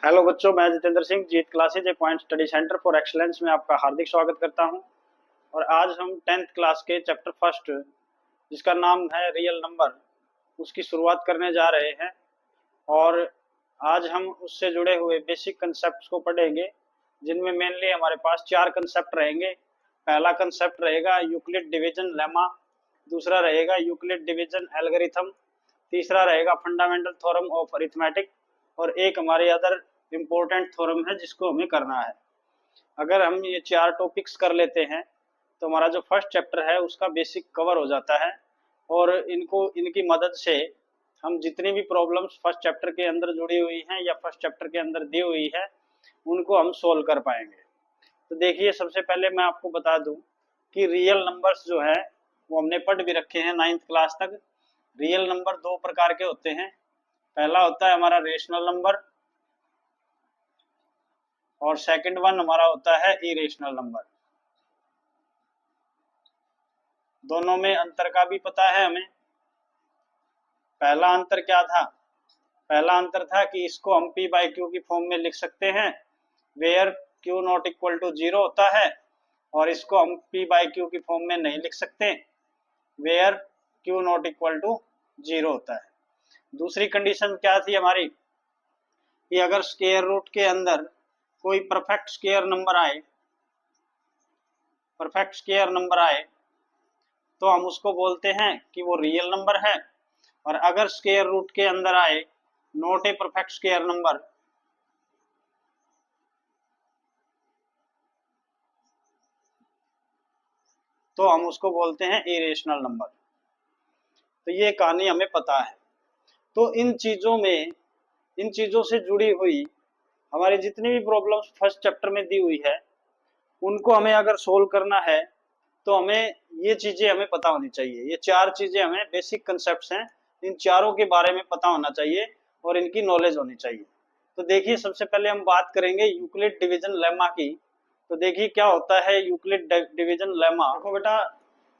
Hello बच्चों, मैं Jitendra Singh Jeet classes A point study centre for excellence में आपका हार्दिक स्वागत करता हूं। और आज हम 10th क्लास के चैप्टर फर्स्ट, जिसका नाम है रियल नंबर, उसकी शुरुआत करने जा रहे हैं। और आज हम उससे जुड़े हुए बेसिक कंसेप्ट्स को पढ़ेंगे, जिनमें मेनली हमारे पास 4 कंसेप्ट रहेंगे। पहला कंसेप्ट रहेगा यूक्लिड डिवीजन लेमा, दूसरा रहेगा यूक्लिड डिवीजन एल्गोरिथम, तीसरा रहेगा फंडामेंटल थ्योरम ऑफ अरिथमेटिक, और एक हमारे अदर इम्पोर्टेंट थ्योरम है जिसको हमें करना है। अगर हम ये 4 टॉपिक्स कर लेते हैं तो हमारा जो फर्स्ट चैप्टर है उसका बेसिक कवर हो जाता है। और इनकी मदद से हम जितनी भी प्रॉब्लम्स फर्स्ट चैप्टर के अंदर जुड़ी हुई हैं या फर्स्ट चैप्टर के अंदर दी हुई है उनको हम सोल्व कर पाएंगे। तो देखिए, सबसे पहले मैं आपको बता दूं कि रियल नंबर्स जो है वो हमने पढ़ भी रखे हैं 9th क्लास तक। रियल नंबर 2 प्रकार के होते हैं। पहला होता है हमारा रेशनल नंबर, और सेकंड वन हमारा होता है इरेशनल नंबर। दोनों में अंतर का भी पता है हमें। पहला अंतर क्या था? पहला अंतर था कि इसको हम p बाई क्यू की फॉर्म में लिख सकते हैं, where q not equal to 0 होता है। और इसको हम p बाई क्यू की फॉर्म में नहीं लिख सकते, where q not equal to 0 होता है। दूसरी कंडीशन क्या थी हमारी कि अगर स्क्वायर रूट के अंदर कोई परफेक्ट स्क्वायर नंबर आए, तो हम उसको बोलते हैं कि वो रियल नंबर है। और अगर स्क्वायर रूट के अंदर आए not a perfect square number, तो हम उसको बोलते हैं इरेशनल नंबर। तो ये कहानी हमें पता है। तो इन चीजों से जुड़ी हुई हमारी जितनी भी प्रॉब्लम्स फर्स्ट चैप्टर में दी हुई है उनको हमें अगर सोल्व करना है तो हमें ये चीजें हमें पता होनी चाहिए। ये 4 चीजें हमें बेसिक कंसेप्ट्स हैं, इन चारों के बारे में पता होना चाहिए और इनकी नॉलेज होनी चाहिए। तो देखिए, सबसे पहले हम बात करेंगे यूक्लिड डिवीजन लेमा की। तो देखिए क्या होता है यूक्लिड डिवीजन लेमा। देखो बेटा,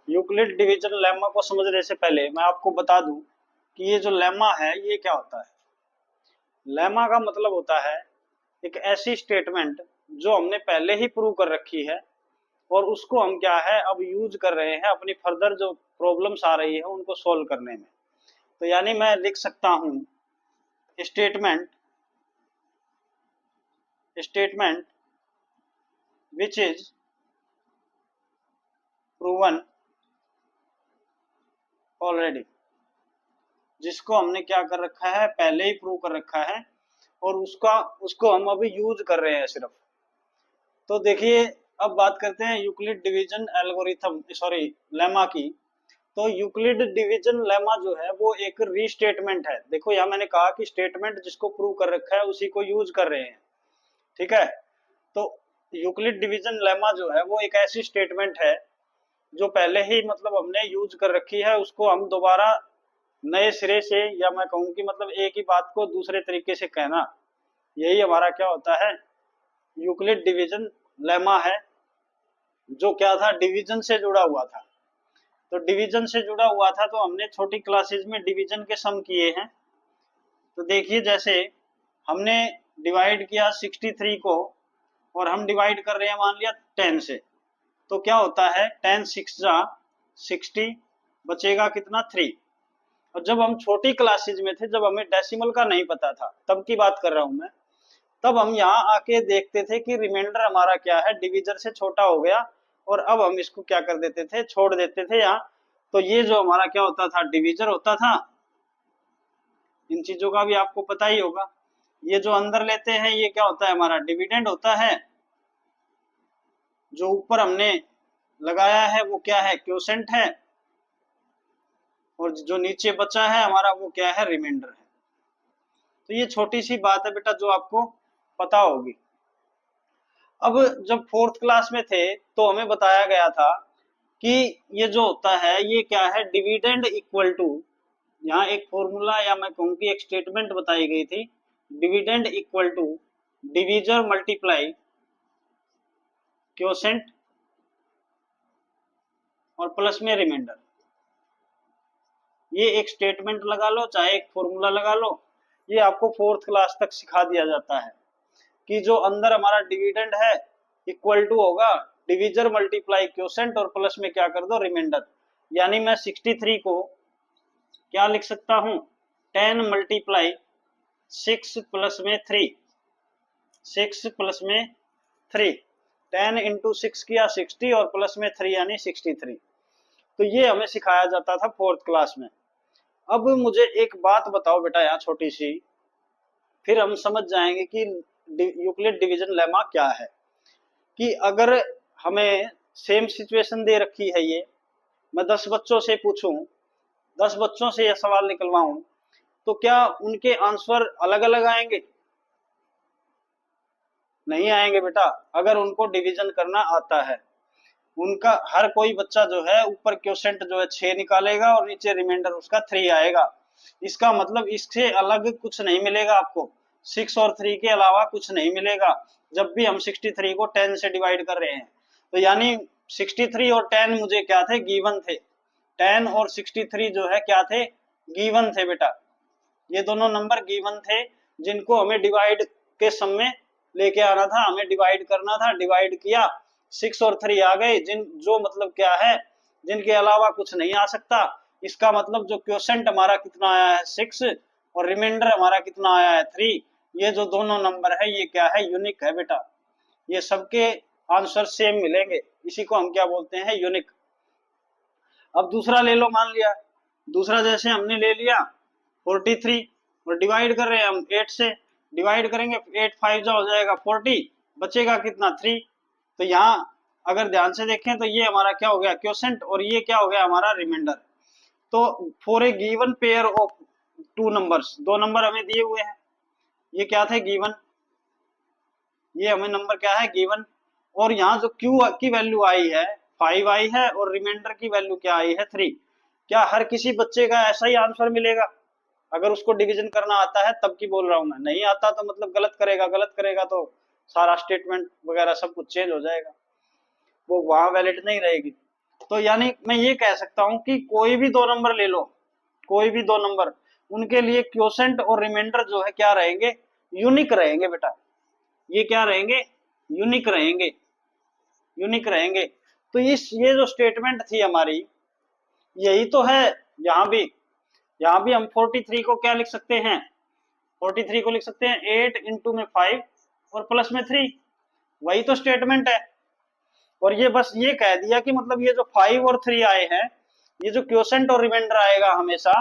यूक्लिड डिवीजन लेमा को समझने से पहले मैं आपको बता दूं कि ये जो लेमा है ये क्या होता है। लेमा का मतलब होता है एक ऐसी स्टेटमेंट जो हमने पहले ही प्रूव कर रखी है और उसको हम क्या है अब यूज कर रहे हैं अपनी फर्दर जो प्रॉब्लम्स आ रही है उनको सोल्व करने में। तो यानी मैं लिख सकता हूं statement which is proven already, जिसको हमने क्या कर रखा है, पहले ही प्रूव कर रखा है और उसको हम अभी यूज कर रहे हैं सिर्फ। तो देखिए, अब बात करते हैं यूक्लिड डिवीजन एल्गोरिथम लेमा की। तो यूक्लिड डिवीजन लेमा जो है वो एक रीस्टेटमेंट है। देखो, यहाँ मैंने कहा कि स्टेटमेंट जिसको प्रूव कर रखा है उसी को यूज कर रहे हैं, ठीक है। तो यूक्लिड डिवीजन लेमा जो है वो एक ऐसी स्टेटमेंट है जो पहले ही मतलब हमने यूज कर रखी है, उसको हम दोबारा नए सिरे से, या मैं कहूँ कि मतलब एक ही बात को दूसरे तरीके से कहना, यही हमारा क्या होता है, यूक्लिड डिवीजन लेमा है। जो क्या था, डिवीजन से जुड़ा हुआ था। तो डिवीजन से जुड़ा हुआ था तो हमने छोटी क्लासेज में डिवीजन के सम किए हैं। तो देखिए, जैसे हमने डिवाइड किया 63 को और हम डिवाइड कर रहे हैं मान लिया 10 से, तो क्या होता है 10 6 जा 60, बचेगा कितना 3। और जब हम छोटी क्लासेज में थे, जब हमें डेसिमल का नहीं पता था, तब की बात कर रहा हूं मैं, तब हम यहाँ आके देखते थे कि रिमाइंडर हमारा क्या है, डिविजर से छोटा हो गया और अब हम इसको क्या कर देते थे, छोड़ देते थे यहाँ। तो ये जो हमारा क्या होता था, डिविजर होता था। इन चीजों का भी आपको पता ही होगा। ये जो अंदर लेते हैं ये क्या होता है, हमारा डिविडेंड होता है। जो ऊपर हमने लगाया है वो क्या है, क्वोशेंट है। और जो नीचे बचा है हमारा वो क्या है, रिमाइंडर है। तो ये छोटी सी बात है बेटा जो आपको पता होगी। अब जब 4th क्लास में थे तो हमें बताया गया था कि ये जो होता है ये क्या है, डिविडेंड इक्वल टू, यहाँ एक फॉर्मूला या मैं कहूँ कि एक स्टेटमेंट बताई गई थी, dividend equal to divisor multiply quotient और प्लस में रिमाइंडर। ये एक स्टेटमेंट लगा लो चाहे एक फॉर्मूला लगा लो, ये आपको 4th क्लास तक सिखा दिया जाता है। कि जो अंदर हमारा डिविडेंड है इक्वल टू होगा डिविजर मल्टीप्लाई क्वोशेंट और प्लस में क्या कर दो रिमाइंडर। यानी मैं 63 को क्या लिख सकता हूं 10 मल्टीप्लाई 6 प्लस में 3, 6 प्लस में 3, 10 इंटू 6 किया 60 और प्लस में 3 यानी 63। तो ये हमें सिखाया जाता था 4th क्लास में। अब मुझे एक बात बताओ बेटा यहाँ छोटी सी, फिर हम समझ जाएंगे कि यूक्लिड डिवीजन लेमा क्या है। कि अगर हमें सेम सिचुएशन दे रखी है, ये मैं 10 बच्चों से पूछूं, 10 बच्चों से यह सवाल निकलवाऊं, तो क्या उनके आंसर अलग अलग आएंगे? नहीं आएंगे बेटा। अगर उनको डिवीजन करना आता है, उनका हर कोई बच्चा जो है ऊपर क्वोशेंट जो है 6 निकालेगा और नीचे रिमाइंडर उसका 3 आएगा। इसका मतलब इससे अलग कुछ नहीं मिलेगा आपको, 6 और 3 के अलावा कुछ नहीं मिलेगा जब भी हम 63 को 10 से डिवाइड कर रहे हैं। तो यानी 63 और 10 मुझे क्या थे, गिवन थे। 10 और 63 जो है क्या थे, गिवन थे बेटा। ये दोनों नंबर गिवन थे जिनको हमें डिवाइड के सम में लेके आना था, हमें डिवाइड करना था। डिवाइड किया, 6 और 3 आ गए, जो मतलब क्या है, जिनके अलावा कुछ नहीं आ सकता। इसका मतलब जो क्वोशेंट हमारा कितना आया है 6 और रिमाइंडर हमारा कितना आया है 3। ये जो दोनों नंबर है ये क्या है, यूनिक है बेटा। ये सबके आंसर सेम मिलेंगे, इसी को हम क्या बोलते हैं, यूनिक। अब दूसरा ले लो, मान लिया दूसरा जैसे हमने ले लिया 43 और डिवाइड कर रहे हैं हम 8 से। डिवाइड करेंगे 8 5 जा हो जाएगा 40, बचेगा कितना 3। तो यहाँ अगर ध्यान से देखें तो ये हमारा क्या हो गया क्वोशेंट और ये क्या हो गया हमारा रिमाइंडर। तो for a given pair of 2 numbers, 2 number हमें दिए हुए हैं, ये क्या थे गिवन, ये हमें नंबर क्या है गिवन। और यहाँ जो क्यू की वैल्यू आई है 5 आई है और रिमाइंडर की वैल्यू क्या आई है 3। क्या हर किसी बच्चे का ऐसा ही आंसर मिलेगा? अगर उसको डिवीजन करना आता है तब की बोल रहा हूं मैं, नहीं आता तो मतलब गलत करेगा, गलत करेगा तो सारा स्टेटमेंट वगैरह सब कुछ चेंज हो जाएगा, वो वहां वैलिड नहीं रहेगी। तो यानी मैं ये कह सकता हूं कि कोई भी 2 नंबर ले लो, कोई भी 2 नंबर, उनके लिए क्वोशेंट और रिमाइंडर जो है क्या रहेंगे, यूनिक रहेंगे बेटा। ये क्या रहेंगे, यूनिक रहेंगे, यूनिक रहेंगे। तो ये जो स्टेटमेंट थी हमारी, यही तो है यहाँ भी। यहाँ भी हम 43 को क्या लिख सकते हैं, 43 को लिख सकते हैं 8 इंटू में 5 और प्लस में 3, वही तो स्टेटमेंट है। और ये बस ये कह दिया कि मतलब ये जो 5 और 3 आए हैं, ये जो क्वोशेंट और रिमाइंडर आएगा हमेशा,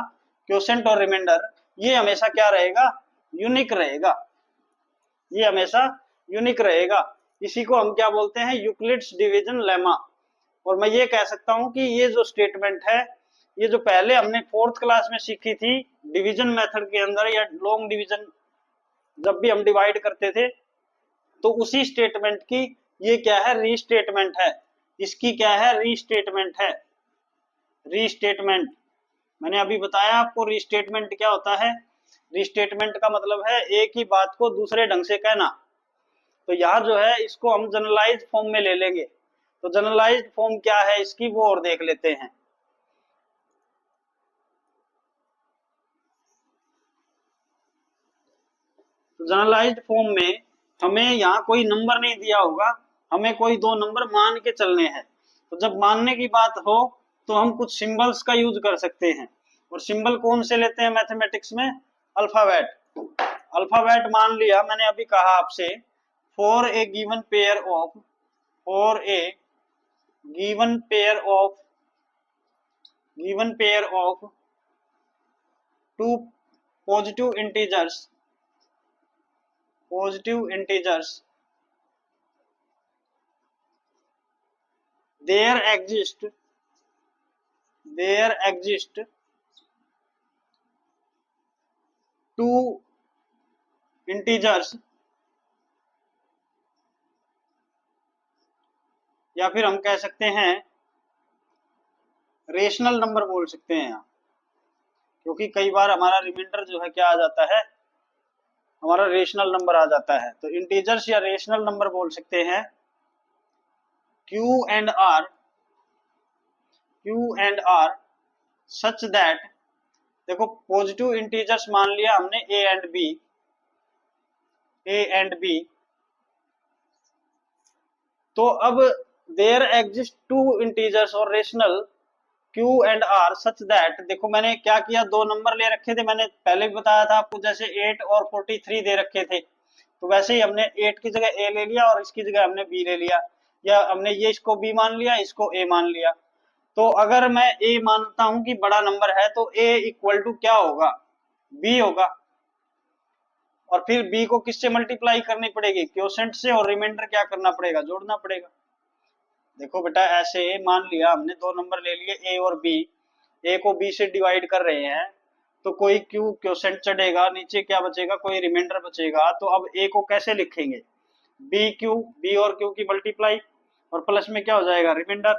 क्वोशेंट और रिमाइंडर ये हमेशा क्या रहेगा, यूनिक रहेगा, ये हमेशा यूनिक रहेगा। इसी को हम क्या बोलते हैं, यूक्लिड्स डिवीजन लेमा। और मैं ये कह सकता हूं कि ये जो स्टेटमेंट है, ये जो पहले हमने 4th क्लास में सीखी थी डिवीजन मेथड के अंदर या लॉन्ग डिवीजन, जब भी हम डिवाइड करते थे, तो उसी स्टेटमेंट की ये क्या है, रीस्टेटमेंट है। इसकी क्या है, रीस्टेटमेंट है। रीस्टेटमेंट मैंने अभी बताया आपको, रीस्टेटमेंट क्या होता है। रीस्टेटमेंट का मतलब है एक ही बात को दूसरे ढंग से कहना। तो यहाँ जो है इसको हम जनरलाइज्ड फॉर्म में ले लेंगे। तो जनरलाइज्ड फॉर्म क्या है इसकी, वो और देख लेते हैं। तो जनरलाइज्ड फॉर्म में हमें यहाँ कोई नंबर नहीं दिया होगा, हमें कोई 2 नंबर मान के चलने हैं। तो जब मानने की बात हो तो हम कुछ सिंबल्स का यूज कर सकते हैं। और सिंबल कौन से लेते हैं मैथमेटिक्स में, अल्फाबेट। अल्फाबेट मान लिया मैंने अभी कहा आपसे, for a given pair of, for a given pair of, given pair of 2 positive integers, positive integers, there exist two integers, या फिर हम कह सकते हैं रेशनल नंबर बोल सकते हैं यहाँ, क्योंकि कई बार हमारा रिमाइंडर जो है क्या आ जाता है, हमारा रेशनल नंबर आ जाता है। तो इंटीजर्स या रेशनल नंबर बोल सकते हैं। Q and R such that, देखो पॉजिटिव इंटीजर्स मान लिया हमने A एंड B, तो अब देयर एग्जिस्ट टू इंटीजर्स और rational Q and R such that, देखो मैंने क्या किया, दो नंबर ले रखे थे, मैंने पहले भी बताया था आपको, जैसे 8 और 43 दे रखे थे, तो वैसे ही हमने 8 की जगह A ले लिया और इसकी जगह हमने B ले लिया, या हमने ये इसको B मान लिया, इसको A मान लिया। तो अगर मैं A मानता हूं कि बड़ा नंबर है, तो A इक्वल टू क्या होगा, B होगा। और फिर B को किससे मल्टीप्लाई करनी पड़ेगी, क्वोशेंट से, और रिमाइंडर क्या करना पड़ेगा, जोड़ना पड़ेगा। देखो बेटा, ऐसे मान लिया हमने दो नंबर ले लिए A और B, A को B से डिवाइड कर रहे हैं, तो कोई Q क्वोशेंट चढ़ेगा, नीचे क्या बचेगा, कोई रिमाइंडर बचेगा। तो अब A को कैसे लिखेंगे, B और Q की मल्टीप्लाई, और प्लस में क्या हो जाएगा, रिमाइंडर।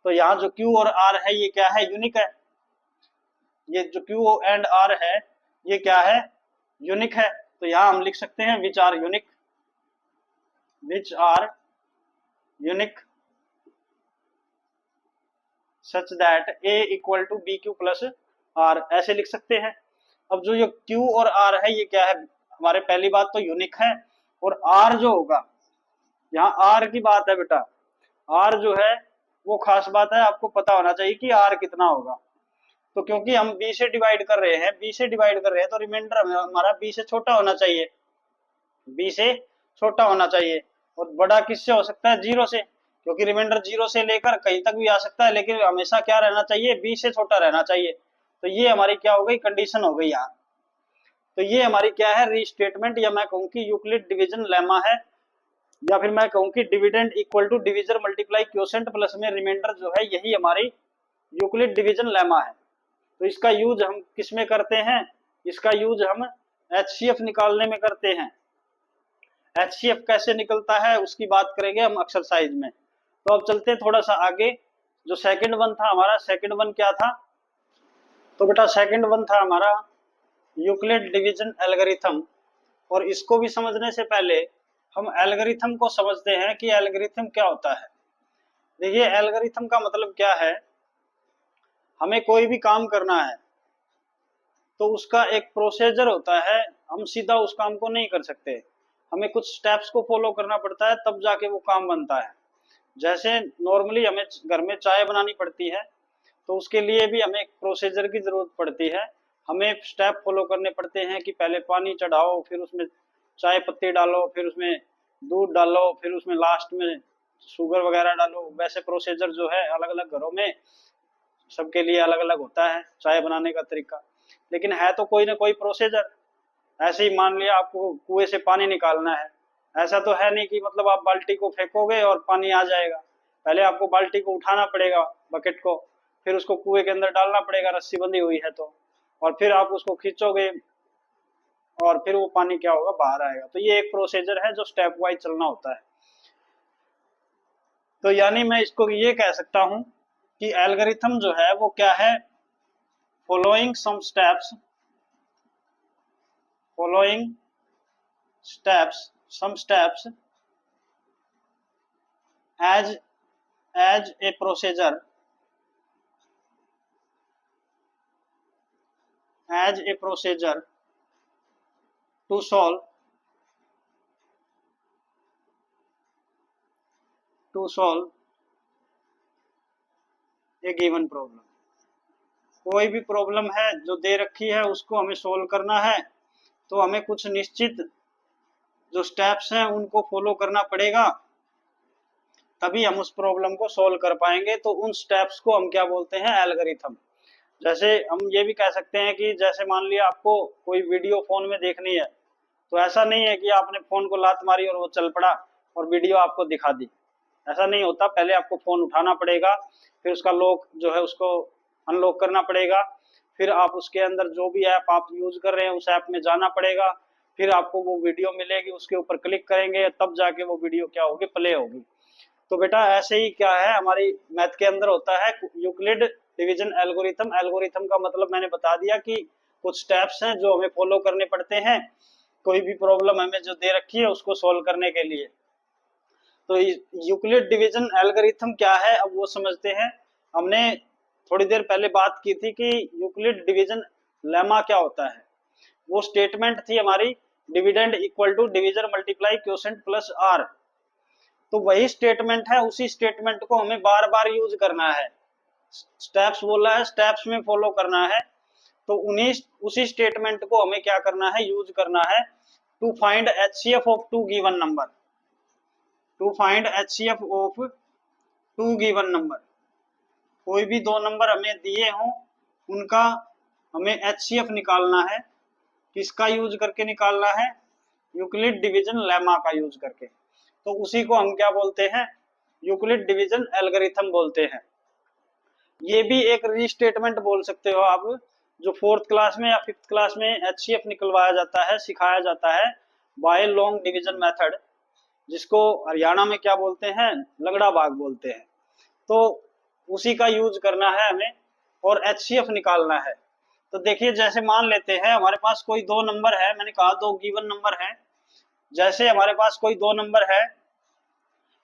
तो यहाँ जो Q और R है ये क्या है, यूनिक है। ये जो Q एंड R है ये क्या है, यूनिक है। तो यहाँ हम लिख सकते हैं which are unique, which are unique such that A equal to BQ plus R, ऐसे लिख सकते हैं। अब जो ये Q और R है ये क्या है, हमारे पहली बात तो यूनिक है, और R जो होगा, यहाँ R की बात है बेटा, R जो है वो खास बात है, आपको पता होना चाहिए कि R कितना होगा। तो क्योंकि हम B से डिवाइड कर रहे हैं, B से डिवाइड कर रहे हैं, तो रिमाइंडर हमारा B से छोटा होना चाहिए, B से छोटा होना चाहिए। और बड़ा किससे हो सकता है, जीरो से, क्योंकि रिमाइंडर जीरो से लेकर कहीं तक भी आ सकता है, लेकिन हमेशा क्या रहना चाहिए, B से छोटा रहना चाहिए। तो ये हमारी क्या हो गई, कंडीशन हो गई यहाँ। तो ये हमारी क्या है, रीस्टेटमेंट, या मैं कहूँ कि यूक्लिड डिवीजन लेमा है, या फिर मैं कहूँ कि dividend equal to divisor multiply quotient plus में रिमाइंडर जो है, यही हमारी यूक्लिड डिवीजन लेमा है। तो इसका यूज हम किस में करते हैं, इसका यूज हम HCF निकालने में करते हैं। HCF कैसे निकलता है उसकी बात करेंगे हम एक्सरसाइज में। तो अब चलते थोड़ा सा आगे। जो सेकंड वन था हमारा, सेकंड वन क्या था, तो बेटा सेकंड वन था हमारा यूक्लिड डिवीजन एल्गोरिथम। और इसको भी समझने से पहले हम एल्गोरिथम को समझते हैं कि एल्गोरिथम क्या होता है। देखिए एल्गोरिथम का मतलब क्या है, हमें कोई भी काम करना है तो उसका एक प्रोसीजर होता है, हम सीधा उस काम को नहीं कर सकते, हमें कुछ स्टेप्स को फॉलो करना पड़ता है, तब जाके वो काम बनता है। जैसे नॉर्मली हमें घर में चाय बनानी पड़ती है, तो उसके लिए भी हमें एक प्रोसीजर की जरूरत पड़ती है, हमें स्टेप फॉलो करने पड़ते हैं कि पहले पानी चढ़ाओ, फिर उसमें चाय पत्ती डालो, फिर उसमें दूध डालो, फिर उसमें लास्ट में शुगर वगैरह डालो। वैसे प्रोसीजर जो है अलग अलग घरों में सबके लिए अलग अलग होता है चाय बनाने का तरीका, लेकिन है तो कोई ना कोई प्रोसीजर। ऐसे ही मान लिया आपको कुएं से पानी निकालना है, ऐसा तो है नहीं कि मतलब आप बाल्टी को फेंकोगे और पानी आ जाएगा, पहले आपको बाल्टी को उठाना पड़ेगा, बकेट को, फिर उसको कुएं के अंदर डालना पड़ेगा, रस्सी बंधी हुई है तो, और फिर आप उसको खींचोगे और फिर वो पानी क्या होगा, बाहर आएगा। तो ये एक प्रोसीजर है जो स्टेप वाइज चलना होता है। तो यानी मैं इसको ये कह सकता हूं कि एल्गोरिथम जो है वो क्या है, following some steps, following some steps as a procedure, to solve a given problem। कोई भी प्रॉब्लम है जो दे रखी है उसको हमें सोल्व करना है, तो हमें कुछ निश्चित जो स्टेप्स हैं उनको फॉलो करना पड़ेगा, तभी हम उस प्रॉब्लम को सोल्व कर पाएंगे। तो उन स्टेप्स को हम क्या बोलते हैं, एल्गोरिथम। जैसे हम ये भी कह सकते हैं कि जैसे मान लिया आपको कोई वीडियो फोन में देखनी है, तो ऐसा नहीं है कि आपने फोन को लात मारी और वो चल पड़ा और वीडियो आपको दिखा दी, ऐसा नहीं होता। पहले आपको फोन उठाना पड़ेगा, फिर उसका लॉक जो है उसको अनलॉक करना पड़ेगा, फिर आप उसके अंदर जो भी ऐप आप यूज कर रहे हैं उस ऐप में जाना पड़ेगा, फिर आपको वो वीडियो मिलेगी, उसके ऊपर क्लिक करेंगे तब जाके वो वीडियो क्या होगी, प्ले होगी। तो बेटा ऐसे ही क्या है, हमारी मैथ के अंदर होता है यूक्लिड डिवीजन एल्गोरिथम। एल्गोरिथम का मतलब मैंने बता दिया कि कुछ स्टेप्स हैं जो हमें फॉलो करने पड़ते हैं कोई भी प्रॉब्लम हमें जो दे रखी है उसको सोल्व करने के लिए। तो यूक्लिड डिवीजन एल्गोरिथम क्या है, अब वो समझते हैं। हमने थोड़ी देर पहले बात की थी कि यूक्लिड डिवीजन लेमा क्या होता है। वो स्टेटमेंट थी हमारी, dividend equal to divisor multiply quotient plus R. तो वही स्टेटमेंट है, उसी स्टेटमेंट को हमें बार बार यूज करना है। स्टेप्स बोला है, स्टेप्स में फॉलो करना है, तो उन्हीं उसी स्टेटमेंट को हमें क्या करना है, यूज करना है to find HCF of two given number. To find HCF of two given number, कोई भी दो नंबर हमें दिए हों उनका हमें HCF निकालना है। किसका यूज करके निकालना है, यूक्लिड डिवीजन लेमा का यूज करके। तो उसी को हम क्या बोलते हैं, यूक्लिड डिवीजन एल्गोरिथम बोलते हैं। ये भी एक रीस्टेटमेंट बोल सकते हो आप, जो 4th क्लास में या 5th क्लास में HCF निकलवाया जाता है, सिखाया जाता है बाय लॉन्ग डिवीजन मेथड, जिसको हरियाणा में क्या बोलते हैं, लगड़ा बाग बोलते हैं। तो उसी का यूज करना है हमें और HCF निकालना है। तो देखिए जैसे मान लेते हैं हमारे पास कोई दो नंबर है, मैंने कहा दो गिवन नंबर है। जैसे हमारे पास कोई दो नंबर है,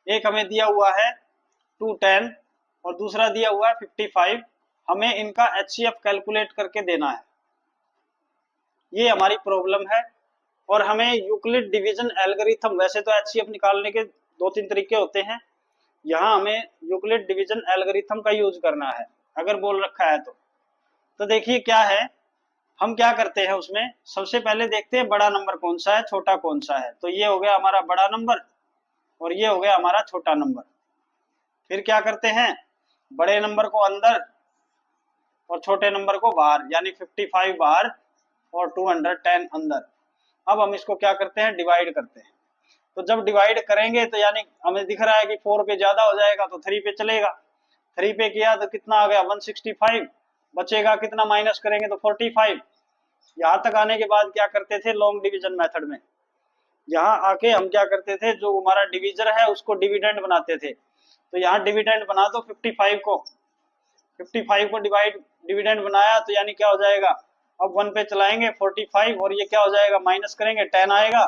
एक हमें दिया हुआ है 210 और दूसरा दिया हुआ है 55, हमें इनका HCF कैलकुलेट करके देना है, ये हमारी प्रॉब्लम है। और हमें यूक्लिड डिवीजन एल्गोरिथम, वैसे तो HCF निकालने के दो तीन तरीके होते हैं, यहाँ हमें यूक्लिड डिवीजन एल्गोरिथम का यूज करना है अगर बोल रखा है तो देखिए क्या है, हम क्या करते हैं उसमें, सबसे पहले देखते हैं बड़ा नंबर कौन सा है, छोटा कौन सा है। तो ये हो गया हमारा बड़ा नंबर और ये हो गया हमारा छोटा नंबर। फिर क्या करते हैं, बड़े नंबर को अंदर और छोटे नंबर को बाहर, यानी 55 बाहर और 210 अंदर। अब हम इसको क्या करते हैं, डिवाइड करते हैं। तो जब डिवाइड करेंगे तो यानी हमें दिख रहा है कि 4 पे ज्यादा हो जाएगा तो 3 पे चलेगा। 3 पे किया तो कितना आ गया 165, बचेगा कितना, माइनस करेंगे तो 45। यहाँ तक आने के बाद क्या करते थे लॉन्ग डिवीजन मेथड में, यहाँ आके हम क्या करते थे, जो हमारा डिविजर है उसको डिविडेंड बनाते थे। तो यहाँ डिविडेंड बना दो 55 को डिविडेंड बनाया तो यानी क्या हो जाएगा, अब 1 पे चलाएंगे 45 और ये क्या हो जाएगा, माइनस करेंगे 10 आएगा।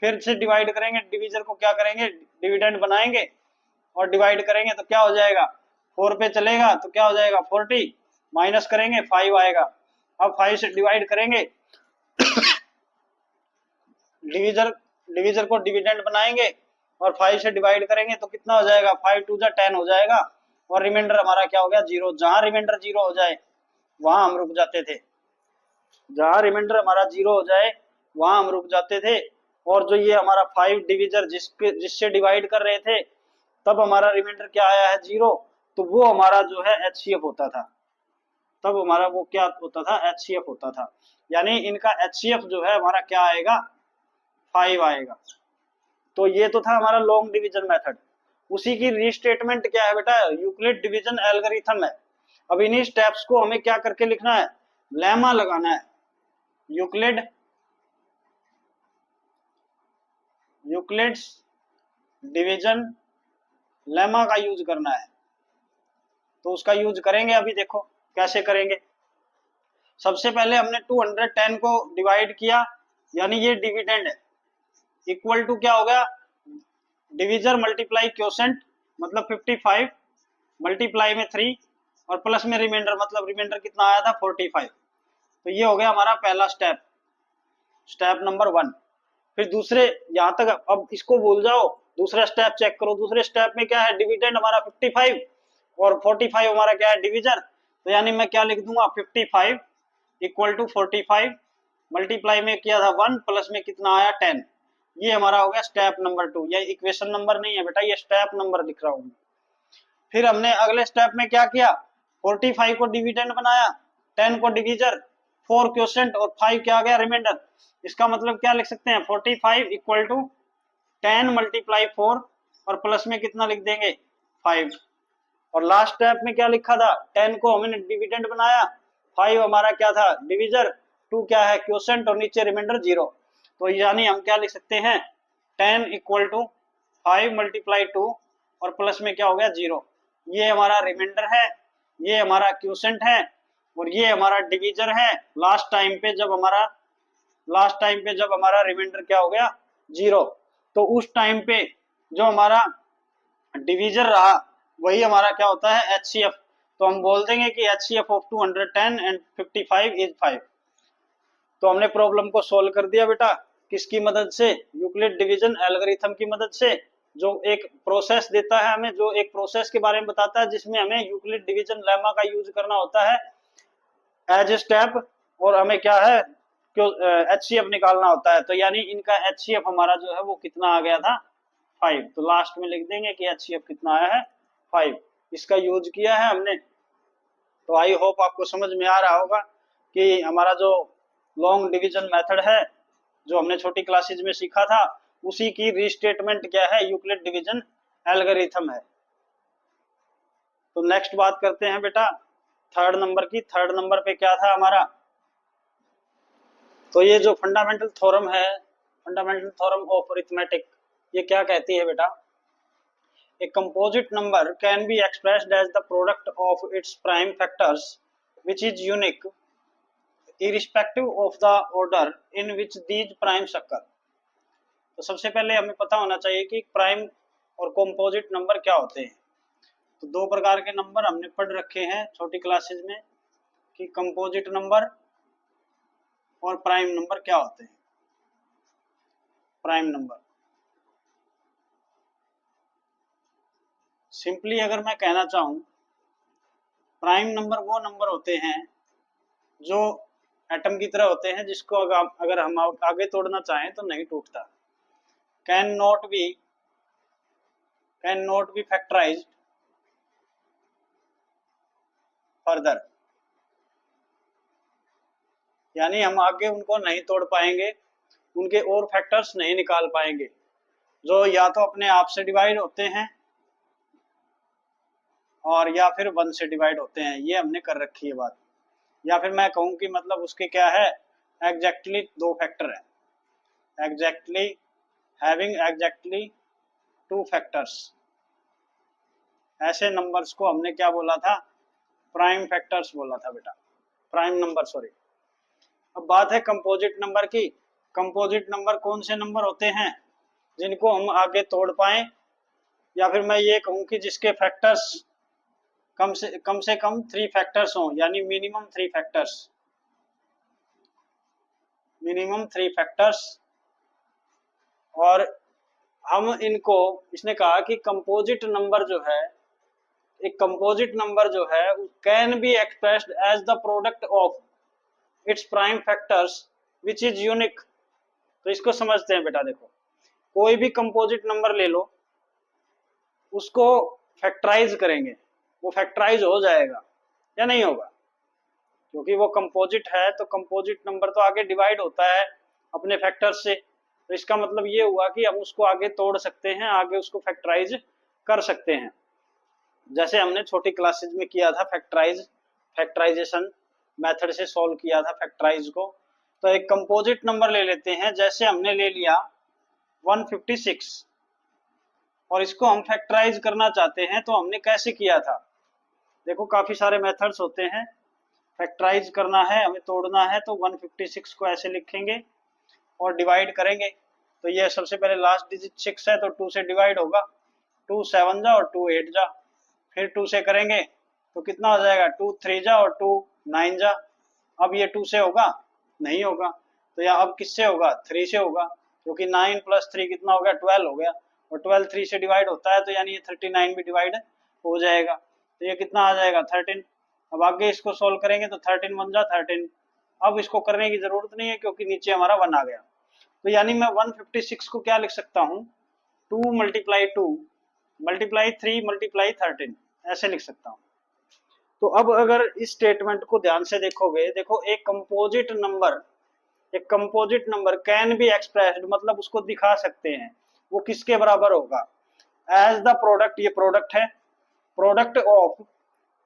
फिर से डिवाइड करेंगे, डिविजर को क्या करेंगे, डिविडेंड बनाएंगे और डिवाइड करेंगे तो क्या हो जाएगा, 4 पे चलेगा तो क्या हो जाएगा 40, माइनस करेंगे 5 आएगा। अब 5 से डिवाइड करेंगे डिविजर को डिविडेंड बनाएंगे और 5 से डिवाइड करेंगे तो कितना हो जाएगा, 5 2 10 हो जाएगा और रिमाइंडर हमारा क्या हो गया 0। जहां रिमाइंडर 0 हो जाए वहां हम रुक जाते थे, जहां रिमाइंडर हमारा 0 हो जाए वहां हम रुक जाते थे। और जो ये हमारा 5 डिविजर जिससे डिवाइड कर रहे थे तब हमारा रिमाइंडर क्या आया है 0, तो वो हमारा जो है HCF होता था। तब हमारा वो क्या होता था, HCF होता था। यानी इनका HCF जो है हमारा क्या आएगा, 5 आएगा। तो ये तो था हमारा लॉन्ग डिवीजन मेथड। उसी की रीस्टेटमेंट क्या है बेटा, यूक्लिड डिवीजन एल्गोरिथम है। अब इन्हीं स्टेप्स को हमें क्या करके लिखना है, लेमा लगाना है, यूक्लिड्स डिवीजन लेमा का यूज करना है। तो उसका यूज करेंगे, अभी देखो कैसे करेंगे। सबसे पहले हमने 210 को डिवाइड किया, यानी ये डिविडेंड है, इक्वल टू क्या हो गया, डिविजर मल्टीप्लाई क्वोशेंट मतलब 55 मल्टीप्लाई में 3 और प्लस में रिमाइंडर, मतलब रिमाइंडर कितना आया था 45। तो ये हो गया हमारा पहला स्टेप, स्टेप नंबर 1। फिर दूसरे, यहां तक अब इसको भूल जाओ, दूसरा स्टेप चेक करो। दूसरे स्टेप में क्या है, डिविडेंड हमारा 55 और 45 हमारा क्या है डिविजर। तो यानी मैं क्या लिख दूंगा, 55 इक्वल टू 45 मल्टीप्लाई में किया था 1 प्लस में कितना आया 10। ये हमारा हो गया स्टेप नंबर 2। ये इक्वेशन नंबर नहीं है बेटा, ये स्टेप नंबर लिख रहा हूं। फिर हमने अगले स्टेप में क्या किया, 45 को डिविडेंड बनाया, 10 को डिविजर, 4 क्वोशेंट और 5 क्या आ गया रिमाइंडर। इसका मतलब क्या लिख सकते हैं, 45 इक्वल टू 10 मल्टीप्लाई 4 और प्लस में कितना लिख देंगे 5। और लास्ट स्टेप में क्या लिखा था, 10 को हमने डिविडेंड बनाया, 5 हमारा क्या था डिविजर, 2 क्या है क्वोशेंट और नीचे रिमाइंडर 0। तो यानी हम क्या लिख सकते हैं, 10 इक्वल टू 5 मल्टीप्लाई 2 और प्लस में क्या हो गया 0। ये हमारा रिमाइंडर है, ये हमारा क्वोशेंट है और ये हमारा डिविजर है। लास्ट टाइम पे जब हमारा रिमाइंडर क्या हो गया 0, तो उस टाइम पे जो हमारा डिविजर रहा वही हमारा क्या होता है HCF। तो हम बोल देंगे कि HCF ऑफ 210 एंड 55 इज 5। तो हमने प्रॉब्लम को सोल्व कर दिया बेटा, किसकी मदद से, यूक्लिड डिवीजन एल्गोरिथम की मदद से। जो एक प्रोसेस देता है हमें, जो एक प्रोसेस के बारे में बताता है जिसमें हमें यूक्लिड डिवीजन लेमा का यूज करना होता है एज ए स्टेप, और हमें क्या है क्यों HCF निकालना होता है। तो यानी इनका HCF हमारा जो है वो कितना आ गया था 5। तो लास्ट में लिख देंगे कि HCF कितना आया है 5, इसका यूज किया है हमने। तो आई होप आपको समझ में आ रहा होगा कि हमारा जो लॉन्ग डिवीजन मेथड है जो हमने छोटी क्लासेज में सीखा था उसी की रीस्टेटमेंट क्या है, यूक्लिड डिवीजन एल्गोरिथम है। तो नेक्स्ट बात करते हैं बेटा थर्ड नंबर की। थर्ड नंबर पे क्या था हमारा, तो ये जो फंडामेंटल थ्योरम है, फंडामेंटल थ्योरम ऑफ अरिथमेटिक, ये क्या कहती है बेटा, a composite number can be expressed as the product of its prime factors which is unique irrespective of the order in which these primes occur। तो सबसे पहले हमें पता होना चाहिए कि प्राइम और कंपोजिट नंबर क्या होते हैं। तो दो प्रकार के नंबर हमने पढ़ रखे हैं छोटी क्लासेज में कि कंपोजिट नंबर और प्राइम नंबर क्या होते हैं। प्राइम नंबर सिंपली अगर मैं कहना चाहूं, प्राइम नंबर वो नंबर होते हैं जो एटम की तरह होते हैं जिसको अगर हम आगे तोड़ना चाहें तो नहीं टूटता। Can not be factorised further, यानी हम आगे उनको नहीं तोड़ पाएंगे, उनके और फैक्टर्स नहीं निकाल पाएंगे जो या तो अपने आप से डिवाइड होते हैं और या फिर 1 से डिवाइड होते हैं। ये हमने कर रखी है बात। या फिर मैं कहूं कि मतलब उसके क्या है, एग्जैक्टली 2 फैक्टर है, एग्जैक्टली हैविंग एग्जैक्टली 2 फैक्टर्स। ऐसे नंबर्स को हमने क्या बोला था, प्राइम फैक्टर्स बोला था बेटा, प्राइम नंबर सॉरी। अब बात है कंपोजिट नंबर की। कंपोजिट नंबर कौन से नंबर होते हैं जिनको हम आगे तोड़ पाए, या फिर मैं ये कहूं कि जिसके फैक्टर्स कम से कम 3 फैक्टर्स हों, यानी मिनिमम 3 फैक्टर्स, मिनिमम 3 फैक्टर्स। और हम इनको, इसने कहा कि कंपोजिट नंबर जो है, एक कंपोजिट नंबर जो है can be expressed as the product of its prime factors which is unique. तो इसको समझते हैं बेटा। देखो कोई भी कंपोजिट नंबर ले लो, उसको फैक्टराइज करेंगे, वो फैक्टराइज हो जाएगा या नहीं होगा, क्योंकि वो कंपोजिट है। तो कंपोजिट नंबर तो आगे डिवाइड होता है अपने फैक्टर्स से, तो इसका मतलब ये हुआ कि हम उसको आगे तोड़ सकते हैं, आगे उसको फैक्टराइज कर सकते हैं। जैसे हमने छोटी क्लासेज में किया था फैक्टराइजेशन मेथड से सॉल्व किया था फैक्टराइज को। तो एक कंपोजिट नंबर ले लेते हैं, जैसे हमने ले लिया 156 और इसको हम फैक्टराइज करना चाहते हैं, तो हमने कैसे किया था। देखो काफी सारे मेथड्स होते हैं, फैक्टराइज करना है हमें, तोड़ना है, तो 156 को ऐसे लिखेंगे और डिवाइड करेंगे। तो ये सबसे पहले लास्ट डिजिट 6 है तो 2 से डिवाइड होगा, 2 7 जा और 2 8 जा, फिर 2 से करेंगे तो कितना हो जाएगा, 2 3 जा और 2 9 जा। अब ये 2 से होगा नहीं होगा, तो या अब किससे होगा, 3 से होगा, क्योंकि 9 + 3 कितना हो गया, 12 हो गया, और 12 3 से डिवाइड होता है, तो यानी ये 39 भी डिवाइड हो जाएगा। तो ये कितना आ जाएगा 13। अब आगे इसको सोल्व करेंगे तो 13 1 जा 13। अब इसको करने की जरूरत नहीं है क्योंकि नीचे हमारा 1 आ गया। तो यानी मैं 156 को क्या लिख सकता हूँ, 2 × 2 × 3 × 13 ऐसे लिख सकता हूँ। तो अब अगर इस स्टेटमेंट को ध्यान से देखोगे, देखो एक composite number can be expressed, मतलब उसको दिखा सकते हैं, वो किसके बराबर होगा, एज द प्रोडक्ट, ये प्रोडक्ट है, प्रोडक्ट ऑफ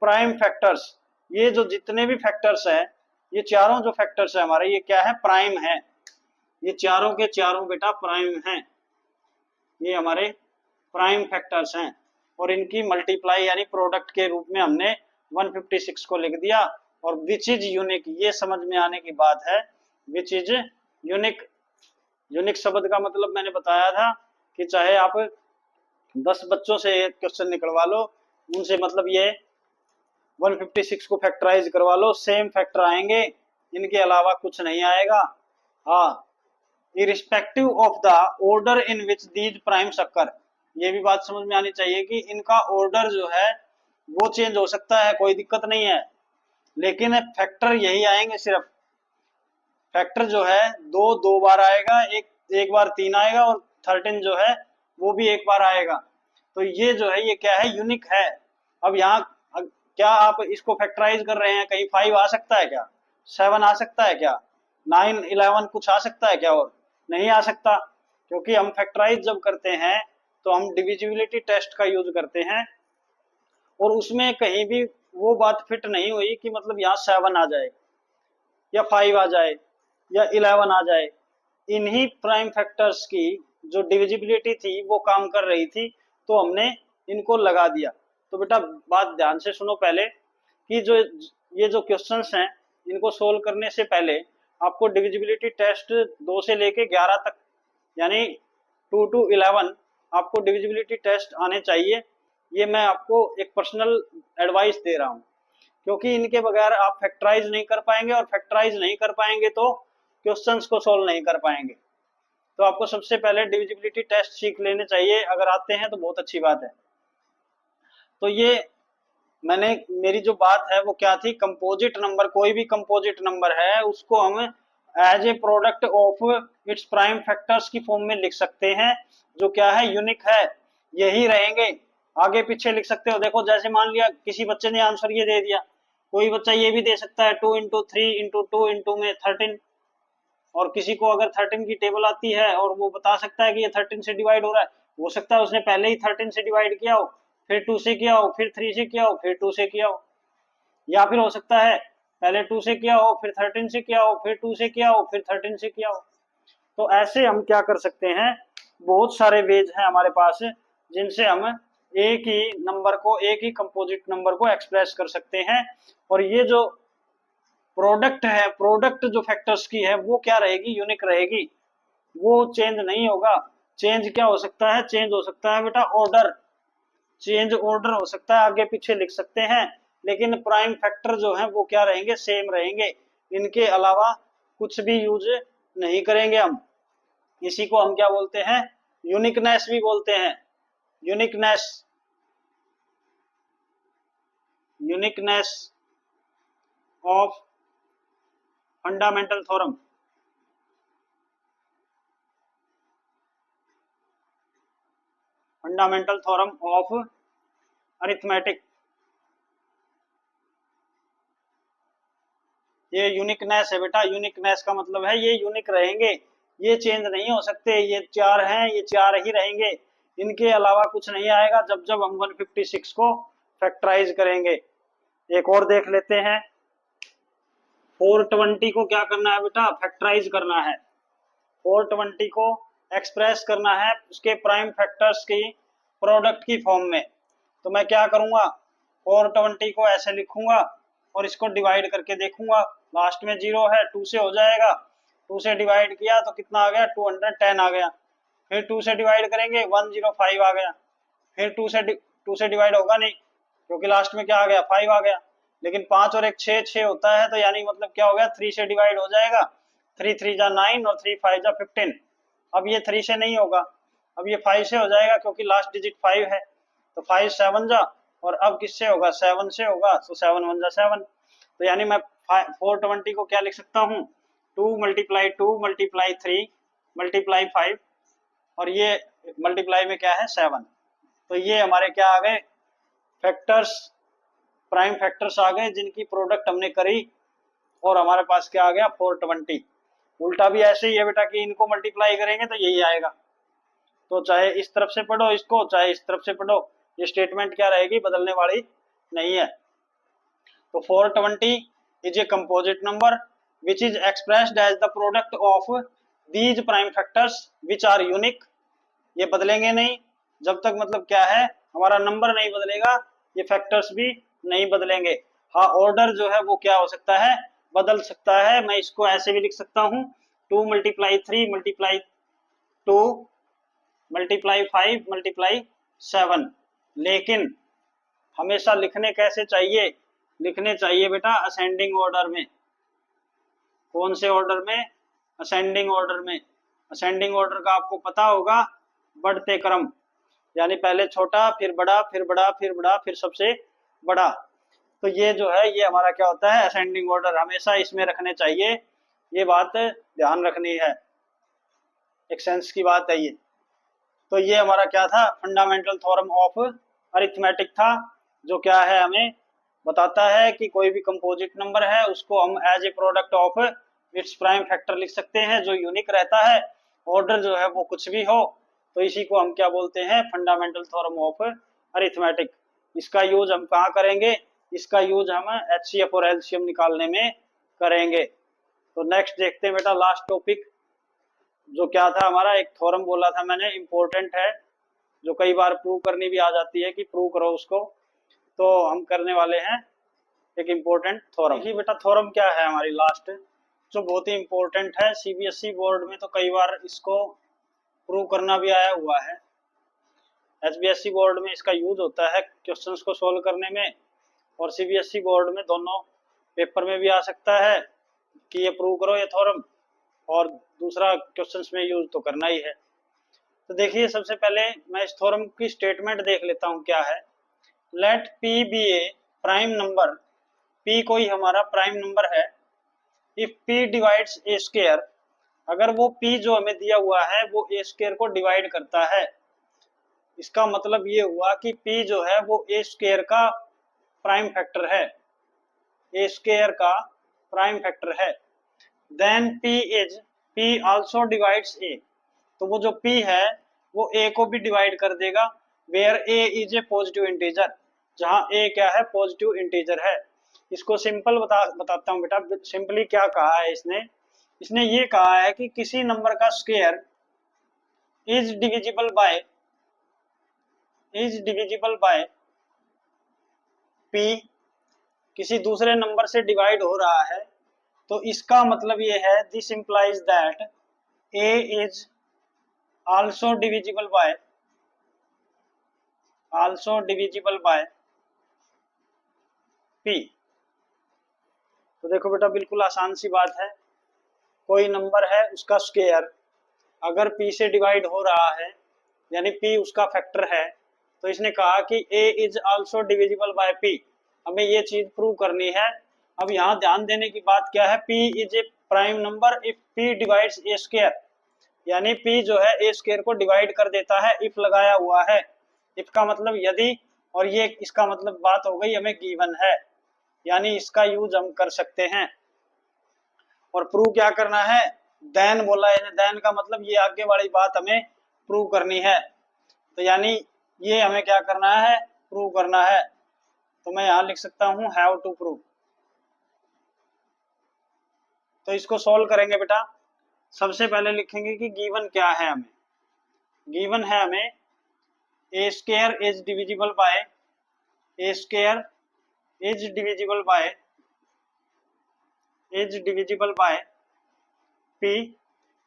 प्राइम फैक्टर्स। ये जो जितने भी फैक्टर्स हैं, ये चारों जो फैक्टर्स है हमारे, ये क्या है, प्राइम है। ये चारों के चारों बेटा प्राइम हैं, ये हमारे प्राइम फैक्टर्स हैं, और इनकी मल्टीप्लाई यानी प्रोडक्ट के रूप में हमने 156 को लिख दिया। और विच इज यूनिक, ये समझ में आने की बात है, विच इज यूनिक। यूनिक शब्द का मतलब मैंने बताया था कि चाहे आप 10 बच्चों से एक क्वेश्चन निकलवा लो, उनसे मतलब ये 156 को फैक्टराइज करवा लो, सेम फैक्टर आएंगे, इनके अलावा कुछ नहीं आएगा। हाँ, irrespective of the order in which these primes occur, ये भी बात समझ में आनी चाहिए कि इनका ऑर्डर जो है वो चेंज हो सकता है, कोई दिक्कत नहीं है, लेकिन फैक्टर यही आएंगे सिर्फ। फैक्टर जो है दो बार आएगा, एक बार 3 आएगा, और 13 जो है वो भी एक बार आएगा। तो ये जो है ये क्या है, यूनिक है। अब यहाँ क्या आप इसको फैक्टराइज कर रहे हैं, कहीं 5 आ सकता है क्या, 7 आ सकता है क्या, 9 11 कुछ आ सकता है क्या, और नहीं आ सकता, क्योंकि हम फैक्टराइज जब करते हैं तो हम डिविजिबिलिटी टेस्ट का यूज करते हैं, और उसमें कहीं भी वो बात फिट नहीं हुई कि मतलब यहाँ 7 आ जाए या 5 आ जाए या 11 आ जाए। इन्हीं प्राइम फैक्टर्स की जो डिविजिबिलिटी थी वो काम कर रही थी, तो हमने इनको लगा दिया। तो बेटा बात ध्यान से सुनो पहले, कि जो ये जो क्वेश्चंस हैं इनको सोल्व करने से पहले आपको डिविजिबिलिटी टेस्ट 2 से लेके 11 तक, यानी 2 to 11 आपको डिविजिबिलिटी टेस्ट आने चाहिए। ये मैं आपको एक पर्सनल एडवाइस दे रहा हूँ, क्योंकि इनके बगैर आप फैक्टराइज नहीं कर पाएंगे, और फैक्टराइज नहीं कर पाएंगे तो क्वेश्चंस को सोल्व नहीं कर पाएंगे। तो आपको सबसे पहले डिविजिबिलिटी टेस्ट सीख लेने चाहिए, अगर आते हैं तो बहुत अच्छी बात है। तो ये मैंने, मेरी जो बात है वो क्या थी, कंपोजिट नंबर, कोई भी कंपोजिट नंबर है उसको हम as a product of its prime factors की फॉर्म में लिख सकते हैं, जो क्या है, यूनिक है, यही रहेंगे। आगे पीछे लिख सकते हो, देखो जैसे मान लिया किसी बच्चे ने आंसर ये दे दिया, कोई बच्चा ये भी दे सकता है 2 इंटू 3 इंटू 2 इंटू में 13, और किसी को अगर 13 की टेबल आती है और वो बता सकता है कि ये 13 से डिवाइड हो रहा है, हो सकता है उसने पहले ही 13 से डिवाइड किया हो, फिर 2 से किया हो, फिर 3 से किया हो, फिर 2 से किया हो, या फिर हो सकता है पहले 2 से किया हो, फिर 13 से किया हो, फिर 2 से किया हो, फिर 13 से किया हो। तो ऐसे हम क्या कर सकते हैं, बहुत सारे वेज हैं हमारे पास जिनसे हम एक ही नंबर को, एक ही कंपोजिट नंबर को एक्सप्रेस कर सकते हैं। और ये जो प्रोडक्ट है, प्रोडक्ट जो फैक्टर्स की है वो क्या रहेगी, यूनिक रहेगी, वो चेंज नहीं होगा। चेंज क्या हो सकता है, चेंज हो सकता है बेटा ऑर्डर, चेंज ऑर्डर हो सकता है, आगे पीछे लिख सकते हैं, लेकिन प्राइम फैक्टर जो है वो क्या रहेंगे, सेम रहेंगे, इनके अलावा कुछ भी यूज नहीं करेंगे हम। इसी को हम क्या बोलते हैं, यूनिकनेस भी बोलते हैं, uniqueness, uniqueness of fundamental theorem, fundamental theorem of arithmetic. ये यूनिकनेस है बेटा, यूनिकनेस का मतलब है ये यूनिक रहेंगे, ये चेंज नहीं हो सकते, ये 4 हैं, ये 4 ही रहेंगे, इनके अलावा कुछ नहीं आएगा जब जब हम 156 को फैक्टराइज करेंगे। एक और देख लेते हैं, 420 को क्या करना है बेटा, फैक्टराइज करना है, 420 को एक्सप्रेस करना है उसके प्राइम फैक्टर्स की प्रोडक्ट की फॉर्म में। तो मैं क्या करूंगा, 420 को ऐसे लिखूंगा और इसको डिवाइड करके देखूंगा, लास्ट में 0 है, 2 से हो जाएगा, 2 से डिवाइड किया तो कितना आ गया, 210 आ गया, फिर 2 से डिवाइड करेंगे 105 आ गया, फिर 2 से डिवाइड होगा नहीं क्योंकि लास्ट में क्या आ गया, 5 आ गया, लेकिन 5 और 1 6 6 होता है, तो यानी मतलब क्या हो गया, 3 से डिवाइड हो जाएगा, 3 3 जा 9 और 3 5 जा 15। अब ये 3 से नहीं होगा, अब ये 5 से हो जाएगा क्योंकि लास्ट डिजिट 5 है, तो 5 7 जा, और अब किससे होगा, 7 से होगा, तो 7 1 जा 7। तो यानी मैं 420 को क्या लिख सकता हूँ, 2 मल्टीप्लाई 2 मल्टीप्लाई 3 मल्टीप्लाई 5, और ये मल्टीप्लाई में क्या है, 7। तो ये हमारे क्या आ गए, फैक्टर्स, प्राइम फैक्टर्स आ गए जिनकी प्रोडक्ट हमने करी, और हमारे पास क्या आ गया, 420। उल्टा भी ऐसे ही है बेटा कि इनको मल्टीप्लाई करेंगे तो यही आएगा, तो चाहे इस तरफ से पढ़ो इसको, चाहे इस तरफ से पढ़ो, ये स्टेटमेंट क्या रहेगी, बदलने वाली नहीं है। तो 420 is a composite number which is expressed as the product of these prime factors which are unique. ये बदलेंगे नहीं जब तक, मतलब क्या है, हमारा नंबर नहीं बदलेगा, ये फैक्टर्स भी नहीं बदलेंगे। हाँ ऑर्डर जो है वो क्या हो सकता है, बदल सकता है। मैं इसको ऐसे भी लिख सकता हूँ, 2 मल्टीप्लाई 3 मल्टीप्लाई 2 मल्टीप्लाई 5 मल्टीप्लाई 7, लेकिन हमेशा लिखने कैसे चाहिए, लिखने चाहिए बेटा असेंडिंग ऑर्डर में। कौन से ऑर्डर में, असेंडिंग ऑर्डर में। असेंडिंग ऑर्डर का आपको पता होगा, बढ़ते क्रम, यानी पहले छोटा, फिर बड़ा, फिर बड़ा, फिर बड़ा, फिर सबसे बड़ा। तो ये जो है ये हमारा क्या होता है, असेंडिंग ऑर्डर हमेशा इसमें रखने चाहिए, ये बात ध्यान रखनी है, एक सेंस की बात है ये। तो ये हमारा क्या था, फंडामेंटल थ्योरम ऑफ अरिथमेटिक था, जो क्या है हमें बताता है कि कोई भी कंपोजिट नंबर है उसको हम as a product of its prime factor लिख सकते हैं, जो यूनिक रहता है, ऑर्डर जो है वो कुछ भी हो। तो इसी को हम क्या बोलते हैं, फंडामेंटल थ्योरम ऑफ अरिथमेटिक। इसका यूज हम कहाँ करेंगे, इसका यूज हम एचसीएफ और एलसीएम निकालने में करेंगे। तो नेक्स्ट देखते हैं बेटा, लास्ट टॉपिक जो क्या था हमारा, एक थ्योरम बोला था मैंने इम्पोर्टेंट है, जो कई बार प्रूव करनी भी आ जाती है कि प्रूव करो उसको। तो हम करने वाले हैं एक इम्पोर्टेंट थ्योरम। देखिए बेटा थ्योरम क्या है हमारी लास्ट, जो बहुत ही इम्पोर्टेंट है, सीबीएसई बोर्ड में तो कई बार इसको प्रूव करना भी आया हुआ है, एचबीएसई बोर्ड में इसका यूज होता है क्वेश्चंस को सोल्व करने में, और सीबीएसई बोर्ड में दोनों पेपर में भी आ सकता है कि ये प्रूव करो ये थ्योरम, और दूसरा क्वेश्चंस में यूज तो करना ही है। तो देखिए सबसे पहले मैं इस थ्योरम की स्टेटमेंट देख लेता हूँ क्या है। Late p be a prime number, P कोई हमारा प्राइम नंबर है, if p divides a square, अगर वो पी जो हमें दिया हुआ है वो ए स्क्वायर को डिवाइड करता है। इसका मतलब ये हुआ कि पी जो है वो ए स्क्वायर का प्राइम फैक्टर है, ए स्क्वायर का प्राइम फैक्टर है। देन पी आल्सो डिवाइड्स ए, तो वो जो p है वो a को भी डिवाइड कर देगा, where a is a positive integer, जहां a क्या है, पॉजिटिव इंटीजर है। इसको सिंपल बताता हूँ बेटा, सिंपली क्या कहा है इसने, इसने ये कहा है कि किसी नंबर का square is divisible by p, किसी दूसरे नंबर से डिवाइड हो रहा है, तो इसका मतलब ये है, this implies that a is also divisible by p। तो देखो बेटा बिल्कुल आसान सी बात है, कोई नंबर है उसका स्क्वायर अगर p से डिवाइड हो रहा है, यानी p उसका फैक्टर है, तो इसने कहा कि a is also divisible by p, हमें ये चीज प्रूव करनी है। अब यहाँ ध्यान देने की बात क्या है, p is a prime number if p divides a square, यानी p जो है ए स्क्वायर को डिवाइड कर देता है, इफ लगाया हुआ है, इफ का मतलब यदि, और ये इसका मतलब बात हो गई हमें गिवन है, यानी इसका यूज हम कर सकते हैं। और प्रूव क्या करना है, देन बोला है, देन का मतलब ये आगे वाली बात हमें प्रूव करनी है, तो यानी ये हमें क्या करना है, प्रूव करना है। तो मैं यहां लिख सकता हूं हैव टू प्रूव। तो इसको सोल्व करेंगे बेटा, सबसे पहले लिखेंगे कि गिवन क्या है हमें, गिवन है हमें a square is divisible by, a square is divisible by p,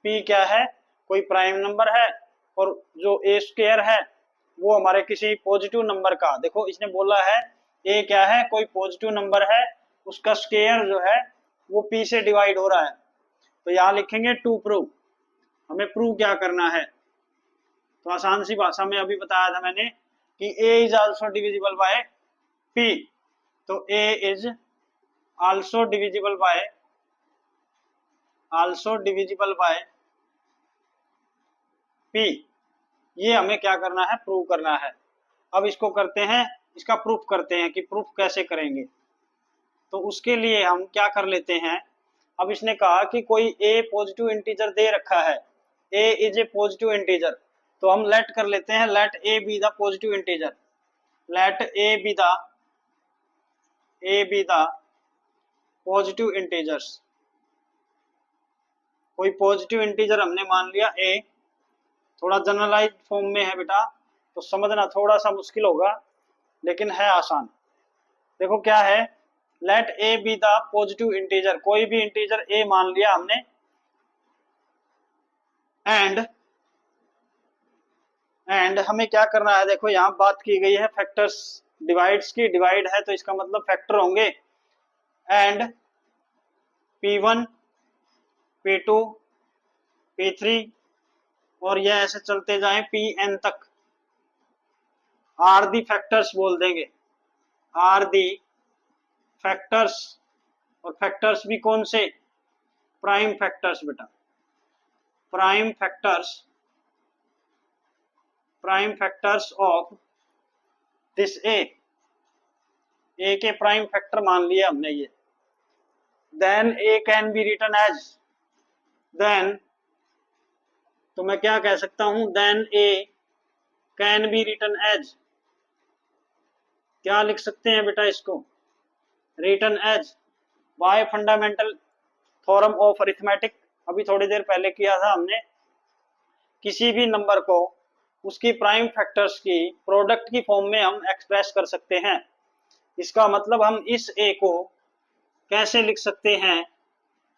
p क्या है, कोई प्राइम नंबर है, और जो ए स्क्वायर है वो हमारे किसी पॉजिटिव नंबर का, देखो इसने बोला है ए क्या है, कोई पॉजिटिव नंबर है, उसका स्क्वायर जो है वो पी से डिवाइड हो रहा है। तो यहाँ लिखेंगे टू प्रूव, हमें प्रूव क्या करना है। तो आसान सी भाषा में अभी बताया था मैंने कि a is also divisible by p, तो a is also divisible by p, ये हमें क्या करना है, प्रूव करना है। अब इसको करते हैं, इसका प्रूफ करते हैं कि प्रूफ कैसे करेंगे। तो उसके लिए हम क्या कर लेते हैं, अब इसने कहा कि कोई a पॉजिटिव इंटीजर दे रखा है, a is a positive integer, तो हम लेट कर लेते हैं, let a be the positive integer, let a be the positive integers. कोई पॉजिटिव इंटीजर हमने मान लिया a, थोड़ा जनरलाइज फॉर्म में है बेटा, तो समझना थोड़ा सा मुश्किल होगा लेकिन है आसान। देखो क्या है, let a be the positive integer, कोई भी इंटीजर a मान लिया हमने, एंड हमें क्या करना है, देखो यहाँ बात की गई है फैक्टर्स डिवाइड्स की, डिवाइड है तो इसका मतलब फैक्टर होंगे, एंड p1 p2 p3 और ये ऐसे चलते जाएं pn तक, आर दी फैक्टर्स बोल देंगे, आर दी फैक्टर्स, और फैक्टर्स भी कौन से, प्राइम फैक्टर्स बेटा, prime factors, prime factors of this a के प्राइम फैक्टर मान लिया हमने ये, then a can be written as, then तो मैं क्या कह सकता हूं, then a can be written as, क्या लिख सकते हैं बेटा इसको, written as by fundamental theorem of arithmetic, अभी थोड़ी देर पहले किया था हमने, किसी भी नंबर को उसकी प्राइम फैक्टर्स की प्रोडक्ट की फॉर्म में हम एक्सप्रेस कर सकते हैं। इसका मतलब हम इस ए को कैसे लिख सकते हैं,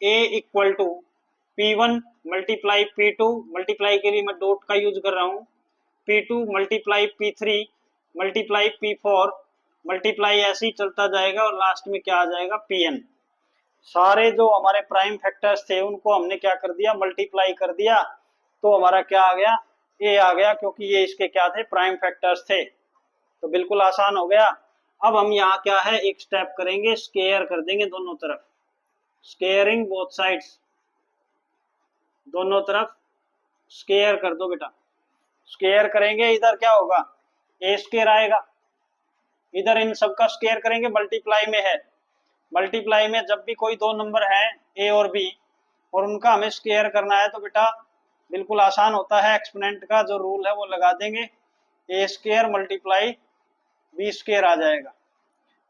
a equal to P1 multiply P2, multiply के लिए मैं डॉट का यूज कर रहा हूं, P2 multiply P3 multiply P4 multiply ऐसे ही चलता जाएगा और लास्ट में क्या आ जाएगा, Pn। सारे जो हमारे प्राइम फैक्टर्स थे उनको हमने क्या कर दिया, मल्टीप्लाई कर दिया, तो हमारा क्या आ गया, ए आ गया, क्योंकि ये इसके क्या थे, प्राइम फैक्टर्स थे। तो बिल्कुल आसान हो गया। अब हम यहाँ क्या है, एक स्टेप करेंगे, स्केयर कर देंगे दोनों तरफ, स्केयरिंग बोथ साइड्स, दोनों तरफ स्केयर कर दो बेटा। स्केयर करेंगे, इधर क्या होगा, ए स्केयर आएगा, इधर इन सबका स्केयर करेंगे, मल्टीप्लाई में है, मल्टीप्लाई में जब भी कोई दो नंबर है ए और बी और उनका हमें स्केयर करना है तो बेटा बिल्कुल आसान होता है, एक्सपोनेंट का जो रूल है वो लगा देंगे, ए स्केयर मल्टीप्लाई बी स्केयर आ जाएगा।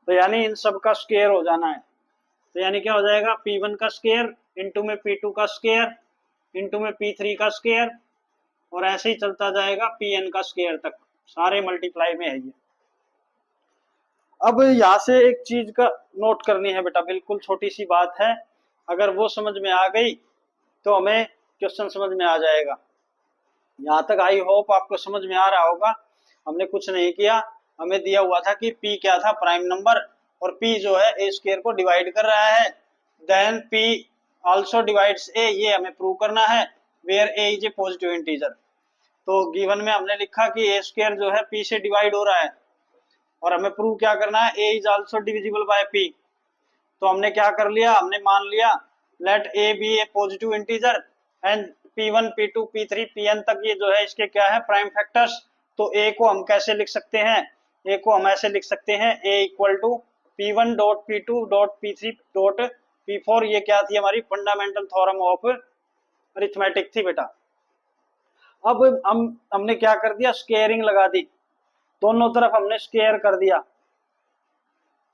तो यानी इन सब का स्केयर हो जाना है, तो यानी क्या हो जाएगा, P1 का स्केयर इंटू में P2 का स्केयर इंटू में P3 का स्केयर, और ऐसे ही चलता जाएगा Pn का स्केयर तक, सारे मल्टीप्लाई में है ये। अब यहाँ से एक चीज का नोट करनी है बेटा, बिल्कुल छोटी सी बात है, अगर वो समझ में आ गई तो हमें क्वेश्चन समझ में आ जाएगा। यहाँ तक आई होप आपको समझ में आ रहा होगा। हमने कुछ नहीं किया, हमें दिया हुआ था कि P क्या था, प्राइम नंबर, और P जो है ए स्क्वायर को डिवाइड कर रहा है, then P also divides a, ये हमें प्रूव करना है, where a is a positive integer. तो गिवन में हमने लिखा कि ए स्क्वायर जो है P से डिवाइड हो रहा है, और हमें प्रूव क्या करना है, a is also divisible by P। तो हमने क्या कर लिया, हमने मान लिया let a be a positive integer and P1 P2 P3 Pn तक ये जो है इसके क्या है, प्राइम फैक्टर्स। तो ए को हम कैसे लिख सकते हैं, ए को हम ऐसे लिख सकते हैं, a equal to P1 dot P2 dot P3 dot P4, ये क्या थी हमारी फंडामेंटल थ्योरम ऑफ अरिथमेटिक थी बेटा। अब हमने क्या कर दिया, स्केयरिंग लगा दी, दोनों तरफ हमने स्केयर कर दिया,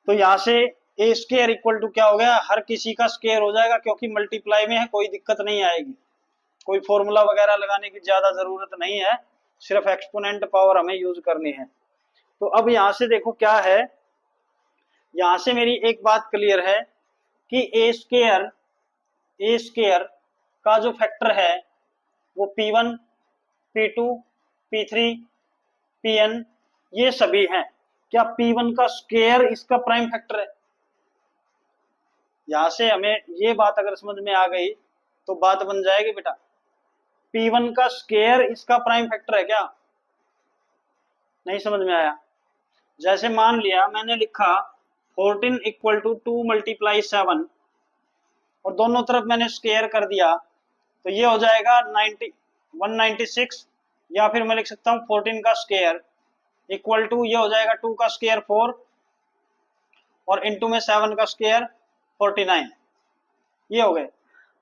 तो यहां से ए स्केयर इक्वल टू क्या हो गया, हर किसी का स्केयर हो जाएगा, क्योंकि मल्टीप्लाई में है, कोई दिक्कत नहीं आएगी, कोई फॉर्मूला वगैरह लगाने की ज्यादा जरूरत नहीं है, सिर्फ एक्सपोनेंट पावर हमें यूज करनी है। तो अब यहां से देखो क्या है, यहां से मेरी एक बात क्लियर है कि ए स्केयर का जो फैक्टर है वो P1 P2 P3 Pn ये सभी हैं। क्या P1 का स्केयर इसका प्राइम फैक्टर है? यहां से हमें ये बात अगर समझ में आ गई तो बात बन जाएगी बेटा, P1 का स्केयर इसका प्राइम फैक्टर है क्या? नहीं समझ में आया? जैसे मान लिया मैंने लिखा 14 इक्वल टू 2 मल्टीप्लाई 7 और दोनों तरफ मैंने स्केयर कर दिया, तो ये हो जाएगा 196, या फिर मैं लिख सकता हूँ 14 का स्केयर इक्वल टू ये हो जाएगा 2 का स्केयर 4 और इंटू में 7 का स्केयर 49, ये हो गए।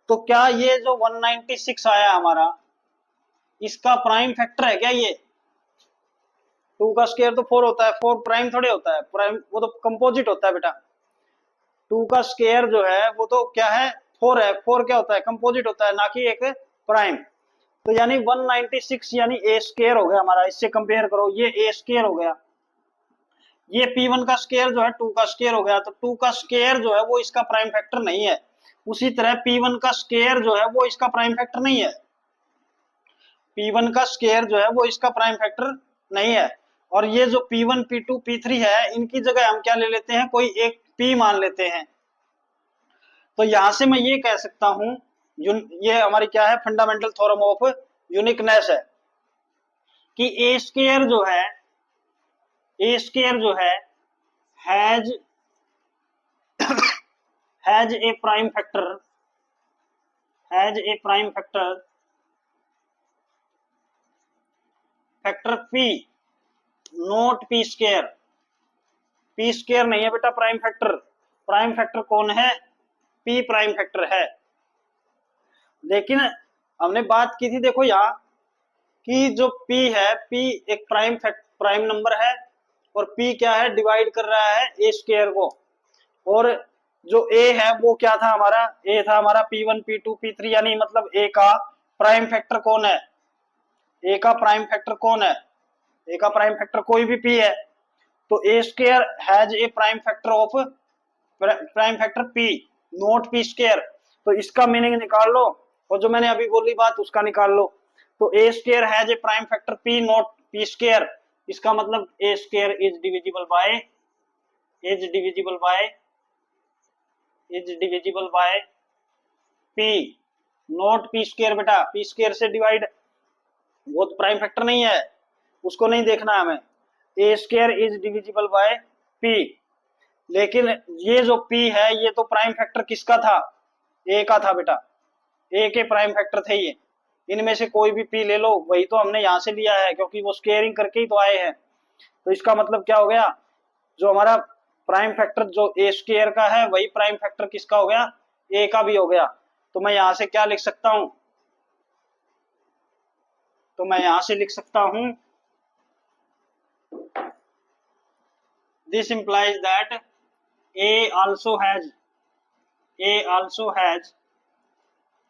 तो क्या ये जो 196 आया हमारा इसका प्राइम फैक्टर है क्या? ये 2 का स्केयर तो 4 होता है, 4 प्राइम थोड़े होता है, प्राइम वो तो कंपोजिट होता है बेटा। 2 का स्केयर जो है वो तो क्या है, 4 है, 4 क्या होता है, कंपोजिट होता है, ना कि एक प्राइम। तो यानी 196 यानी ए स्केयर हो गया हमारा, इससे कंपेयर करो, ये ए स्केयर हो गया, ये P1 का स्केयर जो है 2 का स्केयर हो गया, तो 2 का स्केयर जो है वो इसका प्राइम फैक्टर नहीं है। उसी तरह P1 का स्केयर जो है वो इसका प्राइम फैक्टर नहीं है, P1 का स्केयर जो है वो इसका प्राइम फैक्टर नहीं है। और ये जो P1 P2 P3 है इनकी जगह हम क्या ले लेते हैं, कोई एक P मान लेते हैं। तो यहां से मैं ये कह सकता हूं, ये हमारी क्या है, फंडामेंटल थ्योरम ऑफ यूनिकनेस है, कि ए स्केयर जो है ए स्क्वायर जो है has has a prime factor, has a prime factor factor p, not p square. P square नहीं है बेटा प्राइम फैक्टर। प्राइम फैक्टर कौन है? पी प्राइम फैक्टर है। लेकिन हमने बात की थी देखो यहाँ कि जो पी है, पी एक प्राइम नंबर है और पी क्या है, डिवाइड कर रहा है ए स्क्वायर को। और जो ए है वो क्या था हमारा, ए था हमारा P1 P2 P3, यानी मतलब ए का प्राइम फैक्टर कौन है, ए का प्राइम फैक्टर कौन है, ए का प्राइम फैक्टर कोई भी पी है। तो a square has a prime factor of prime factor p, not p square. तो इसका मीनिंग निकाल लो और जो मैंने अभी बोली बात उसका निकाल लो। तो a square has a prime factor p, not p square, इसका मतलब a square is divisible by, is divisible by, is divisible by p, not p square. बेटा पी स्क्वायर से डिवाइड, वो तो प्राइम फैक्टर नहीं है, उसको नहीं देखना हमें। A square is divisible by p. लेकिन ये जो पी है ये तो प्राइम फैक्टर किसका था, ए का था बेटा, ए के प्राइम फैक्टर थे ये। इनमें से कोई भी पी ले लो, वही तो हमने यहां से लिया है क्योंकि वो स्क्वायरिंग करके ही तो आए हैं। तो इसका मतलब क्या हो गया, जो हमारा प्राइम फैक्टर जो ए स्क्वायर का है वही प्राइम फैक्टर किसका हो गया, ए का भी हो गया। तो मैं यहां से क्या लिख सकता हूं, तो मैं यहां से लिख सकता हूं, this implies that A also has, A also has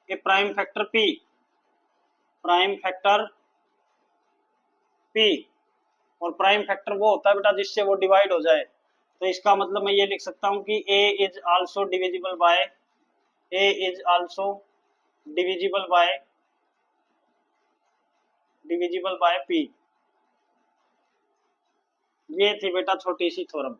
a prime factor P, prime factor P. और प्राइम फैक्टर वो होता है बेटा जिससे वो डिवाइड हो जाए। तो इसका मतलब मैं ये लिख सकता हूं कि a is also divisible by, a is also divisible by, divisible by p. ये थी बेटा छोटी सी थ्योरम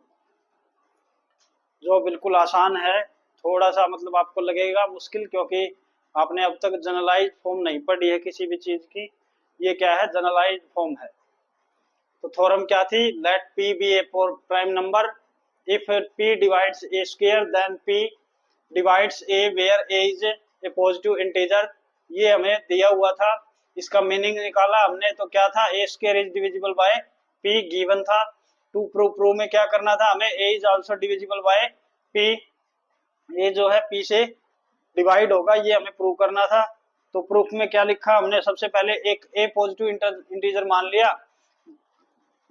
जो बिल्कुल आसान है। थोड़ा सा मतलब आपको लगेगा मुश्किल क्योंकि आपने अब तक जनरलाइज फॉर्म नहीं पढ़ी है किसी भी चीज की। ये क्या है, जनरलाइज फॉर्म है। तो थ्योरम क्या थी, let p be a prime number if p divides a square then p divides a where a is a positive integer. ये हमें दिया हुआ था, इसका मीनिंग निकाला हमने। तो क्या था, a square is divisible by p given था। टू प्रूव में क्या करना था हमें, a is also divisible by p, a जो है पी से डिवाइड होगा, ये हमें प्रूव करना था। तो प्रूफ में क्या लिखा हमने, सबसे पहले एक ए पॉजिटिव इंटीजर मान लिया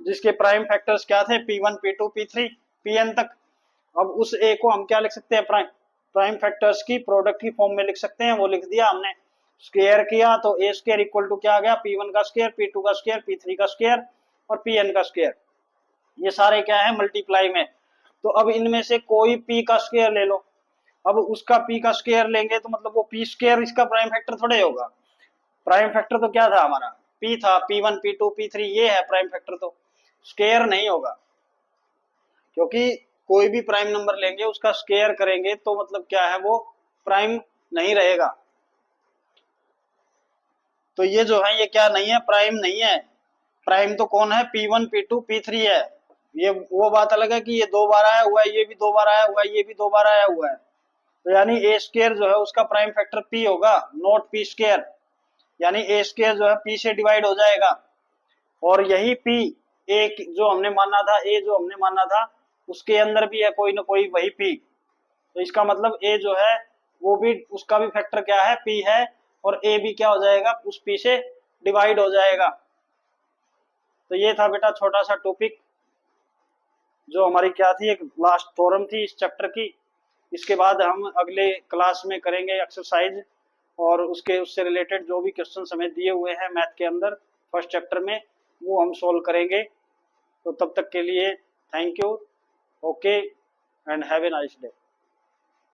जिसके प्राइम फैक्टर्स क्या थे, P1 P2 P3 Pn तक। अब उस ए को हम क्या लिख सकते हैं, प्राइम फैक्टर्स की प्रोडक्ट की फॉर्म में लिख सकते हैं। वो लिख दिया हमने, स्क्वायर किया तो ए स्क्वायर इक्वल टू क्या आ गया, P1 का स्क्वायर, P2 का स्क्वायर, P3 का स्क्वायर और Pn का स्क्वायर। ये सारे क्या है, मल्टीप्लाई में। तो अब इनमें से कोई P का स्क्वायर ले लो। अब उसका P का स्क्वायर लेंगे तो मतलब वो P स्क्वायर इसका प्राइम फैक्टर थोड़े होगा। प्राइम फैक्टर तो क्या था हमारा, P था, P1 P2 P3 ये है प्राइम फैक्टर, तो स्क्वायर नहीं होगा। क्योंकि कोई भी प्राइम नंबर लेंगे उसका स्क्वायर करेंगे तो मतलब क्या है, वो प्राइम नहीं रहेगा। तो ये जो है ये क्या नहीं है, प्राइम नहीं है। प्राइम तो कौन है, P1 P2 P3 है। ये वो बात अलग है कि ये 2 बार आया हुआ है, ये भी 2 बार आया हुआ है, ये भी 2 बार आया हुआ है। तो यानी ए स्क्वायर जो है उसका प्राइम फैक्टर P होगा, नॉट P स्क्वायर। यानी ए स्क्वायर जो है P से डिवाइड हो जाएगा। और यही P एक जो हमने माना था, ए जो हमने माना था उसके अंदर भी है कोई ना कोई वही P। तो इसका मतलब ए जो है वो भी, उसका भी फैक्टर क्या है, P है। और ए भी क्या हो जाएगा, उस P से डिवाइड हो जाएगा। तो ये था बेटा छोटा सा टॉपिक जो हमारी क्या थी, एक लास्ट थ्योरम थी इस चैप्टर की। इसके बाद हम अगले क्लास में करेंगे एक्सरसाइज और उससे रिलेटेड जो भी क्वेश्चन हमें दिए हुए हैं मैथ के अंदर फर्स्ट चैप्टर में, वो हम सोल्व करेंगे। तो तब तक के लिए thank you, okay and have a nice day.